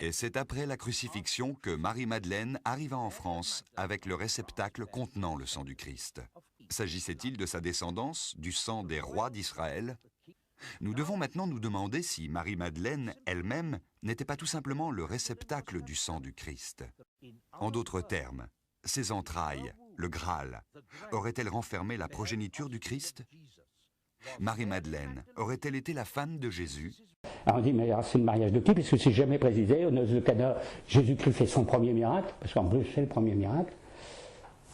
Et c'est après la crucifixion que Marie-Madeleine arriva en France avec le réceptacle contenant le sang du Christ. S'agissait-il de sa descendance, du sang des rois d'Israël? Nous devons maintenant nous demander si Marie-Madeleine elle-même n'était pas tout simplement le réceptacle du sang du Christ. En d'autres termes, ses entrailles, le Graal, auraient-elles renfermé la progéniture du Christ? Marie-Madeleine aurait-elle été la femme de Jésus? Alors on dit, mais c'est le mariage de qui? Parce que c'est jamais précisé. Aux noces de Cana, Jésus-Christ fait son premier miracle, parce qu'en plus c'est le premier miracle.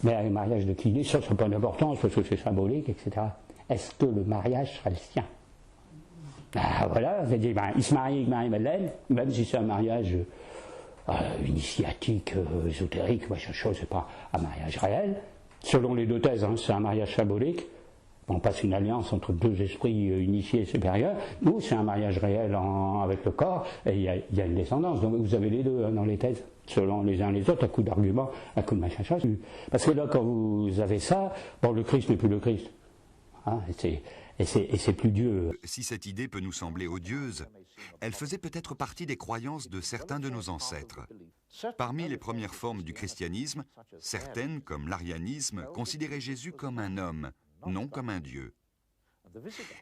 Mais le mariage de qui? Ça n'a pas d'importance, parce que c'est symbolique, etc. Est-ce que le mariage sera le sien? Ah, voilà, on a dit, il se marie avec Marie-Madeleine, même si c'est un mariage initiatique, ésotérique, machin chose, c'est pas un mariage réel. Selon les deux thèses, c'est un mariage symbolique. On passe une alliance entre deux esprits initiés et supérieurs. Nous, c'est un mariage réel avec le corps, et il y a une descendance. Donc vous avez les deux dans les thèses, selon les uns les autres, à coup d'arguments, à coup de machin chose. Parce que là, quand vous avez ça, le Christ n'est plus le Christ. Et c'est plus Dieu. Si cette idée peut nous sembler odieuse, elle faisait peut-être partie des croyances de certains de nos ancêtres. Parmi les premières formes du christianisme, certaines, comme l'arianisme, considéraient Jésus comme un homme, non comme un dieu.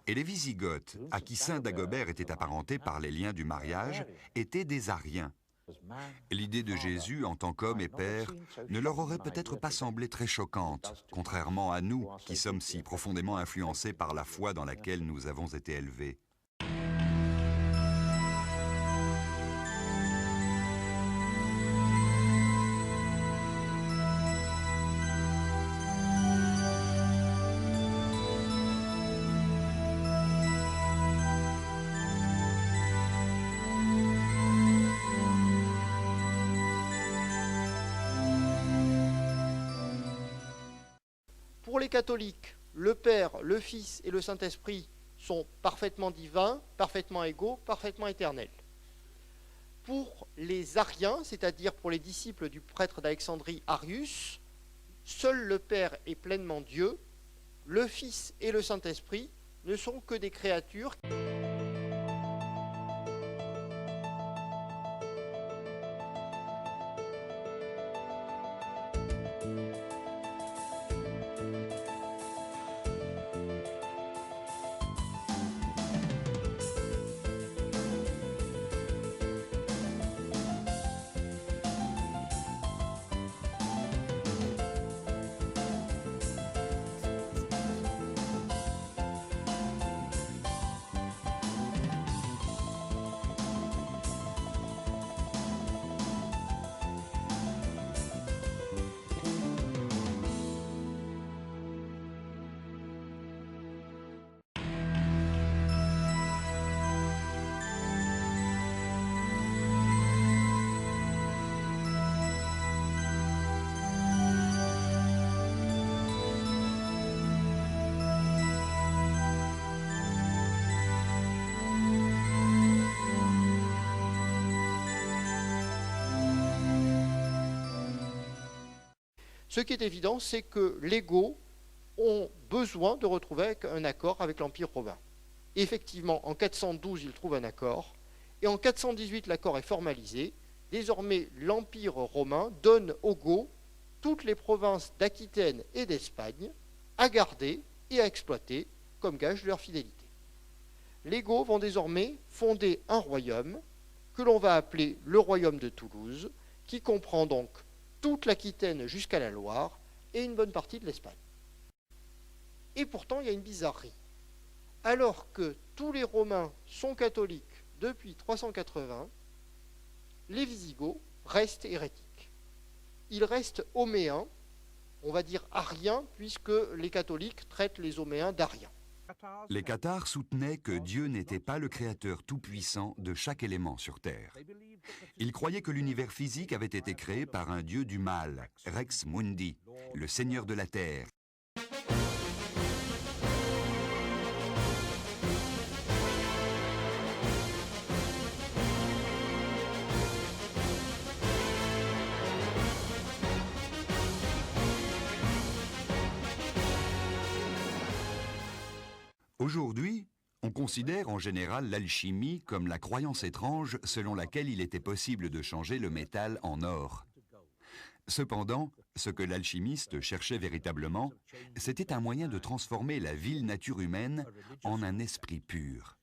Et les Wisigoths, à qui saint Dagobert était apparenté par les liens du mariage, étaient des Ariens. L'idée de Jésus en tant qu'homme et père ne leur aurait peut-être pas semblé très choquante, contrairement à nous qui sommes si profondément influencés par la foi dans laquelle nous avons été élevés. Pour les catholiques, le Père, le Fils et le Saint-Esprit sont parfaitement divins, parfaitement égaux, parfaitement éternels. Pour les Ariens, c'est-à-dire pour les disciples du prêtre d'Alexandrie Arius, seul le Père est pleinement Dieu, le Fils et le Saint-Esprit ne sont que des créatures. Ce qui est évident, c'est que les Goths ont besoin de retrouver un accord avec l'Empire romain. Effectivement, en 412, ils trouvent un accord, et en 418, l'accord est formalisé. Désormais, l'Empire romain donne aux Goths toutes les provinces d'Aquitaine et d'Espagne à garder et à exploiter comme gage de leur fidélité. Les Goths vont désormais fonder un royaume que l'on va appeler le royaume de Toulouse, qui comprend donc toute l'Aquitaine jusqu'à la Loire et une bonne partie de l'Espagne. Et pourtant, il y a une bizarrerie. Alors que tous les Romains sont catholiques depuis 380, les Wisigoths restent hérétiques. Ils restent homéens, on va dire ariens, puisque les catholiques traitent les homéens d'ariens. Les cathares soutenaient que Dieu n'était pas le créateur tout-puissant de chaque élément sur Terre. Ils croyaient que l'univers physique avait été créé par un dieu du mal, Rex Mundi, le seigneur de la Terre. Aujourd'hui, On considère en général l'alchimie comme la croyance étrange selon laquelle il était possible de changer le métal en or. Cependant, ce que l'alchimiste cherchait véritablement, c'était un moyen de transformer la vile nature humaine en un esprit pur.